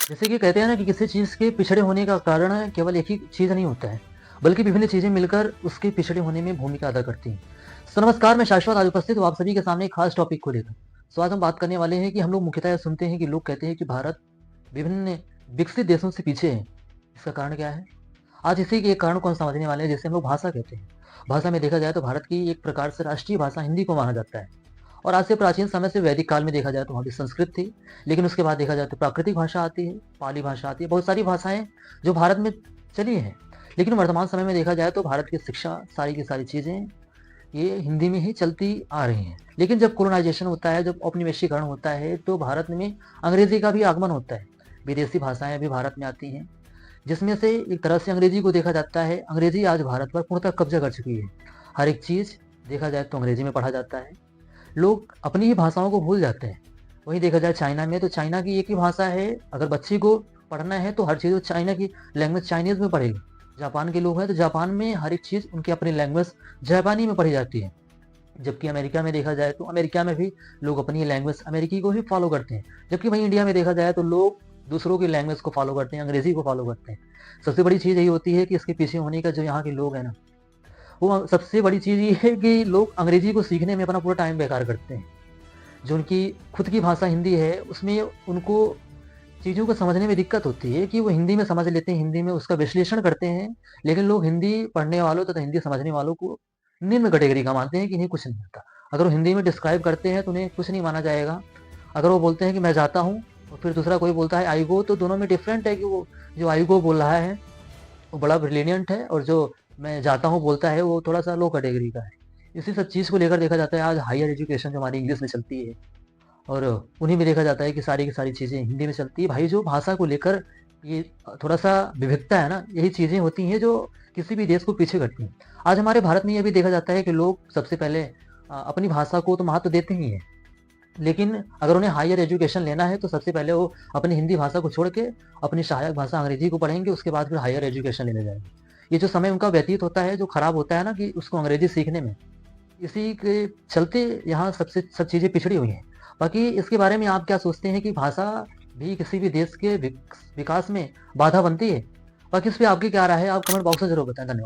जैसे कि कहते हैं ना कि किसी चीज़ के पिछड़े होने का कारण केवल एक ही चीज़ नहीं होता है, बल्कि विभिन्न चीज़ें मिलकर उसके पिछड़े होने में भूमिका अदा करती हैं। तो नमस्कार, मैं शाश्वत आज उपस्थित हूँ आप सभी के सामने एक खास टॉपिक को लेकर। तो आज हम बात करने वाले हैं कि हम लोग मुख्यतः यह सुनते हैं कि लोग कहते हैं कि भारत विभिन्न विकसित देशों से पीछे है। इसका कारण क्या है? आज इसी के एक कारण को हम समझने वाले हैं जिसे हम लोग भाषा कहते हैं। भाषा में देखा जाए तो भारत की एक प्रकार से राष्ट्रीय भाषा हिंदी को माना जाता है। और आज से प्राचीन समय से वैदिक काल में देखा जाए तो वहाँ भी संस्कृत थी, लेकिन उसके बाद देखा जाए तो प्राकृतिक भाषा आती है, पाली भाषा आती है, बहुत सारी भाषाएं जो भारत में चली हैं। लेकिन वर्तमान समय में देखा जाए तो भारत की शिक्षा सारी की सारी चीज़ें ये हिंदी में ही चलती आ रही हैं। लेकिन जब कोलोनाइजेशन होता है, जब औपनिवेशीकरण होता है, तो भारत में अंग्रेजी का भी आगमन होता है। विदेशी भाषाएं भी भारत में आती हैं, जिसमें से एक तरह से अंग्रेजी को देखा जाता है। अंग्रेजी आज भारत पर पूर्णतः कब्जा कर चुकी है। हर एक चीज़ देखा जाए तो अंग्रेजी में पढ़ा जाता है। लोग अपनी ही भाषाओं को भूल जाते हैं। वहीं देखा जाए चाइना में, तो चाइना की एक ही भाषा है। अगर बच्ची को पढ़ना है तो हर चीज़ वो चाइना की लैंग्वेज चाइनीज़ में पढ़ेगी। जापान के लोग हैं तो जापान में हर एक चीज़ उनकी अपनी लैंग्वेज जापानी में पढ़ी जाती है। जबकि अमेरिका में देखा जाए तो अमेरिका में भी लोग अपनी लैंग्वेज अमेरिकी को ही फॉलो करते हैं। जबकि वहीं इंडिया में देखा जाए तो लोग दूसरों की लैंग्वेज को फॉलो करते हैं, अंग्रेजी को फॉलो करते हैं। सबसे बड़ी चीज़ यही होती है कि इसके पीछे होने का जो यहाँ के लोग हैं ना, वो सबसे बड़ी चीज़ ये है कि लोग अंग्रेजी को सीखने में अपना पूरा टाइम बेकार करते हैं। जो उनकी खुद की भाषा हिंदी है, उसमें उनको चीज़ों को समझने में दिक्कत होती है कि वो हिंदी में समझ लेते हैं, हिंदी में उसका विश्लेषण करते हैं। लेकिन लोग हिंदी पढ़ने वालों तथा हिंदी समझने वालों को निम्न कैटेगरी का मानते हैं कि इन्हें कुछ नहीं आता। अगर वो हिंदी में डिस्क्राइब करते हैं तो उन्हें कुछ नहीं माना जाएगा। अगर वो बोलते हैं कि मैं जाता हूँ और फिर दूसरा कोई बोलता है आई गो, तो दोनों में डिफरेंट है कि वो जो आई गो बोल रहा है वो बड़ा ब्रिलियंट है, और जो मैं जाता हूँ बोलता है वो थोड़ा सा लो कैटेगरी का है। इसी सब चीज़ को लेकर देखा जाता है आज हायर एजुकेशन जो हमारी इंग्लिश में चलती है, और उन्हीं में देखा जाता है कि सारी की सारी चीज़ें हिंदी में चलती है। भाई जो भाषा को लेकर ये थोड़ा-सा विविधता है ना, यही चीज़ें होती हैं जो किसी भी देश को पीछे करती हैं। आज हमारे भारत में ये भी देखा जाता है कि लोग सबसे पहले अपनी भाषा को तो महत्व देते ही हैं। लेकिन अगर उन्हें हायर एजुकेशन लेना है तो सबसे पहले वो अपनी हिंदी भाषा को छोड़ के अपनी सहायक भाषा अंग्रेजी को पढ़ेंगे, उसके बाद फिर हायर एजुकेशन लेने जाएँगे। ये जो समय उनका व्यतीत होता है, जो खराब होता है ना कि उसको अंग्रेजी सीखने में, इसी के चलते यहाँ सबसे सब चीज़ें पिछड़ी हुई हैं। बाकी इसके बारे में आप क्या सोचते हैं कि भाषा भी किसी भी देश के विकास में बाधा बनती है? बाकी इस पे आपकी क्या राय है? आप कमेंट बॉक्स में ज़रूर बताएँ। धन्यवाद।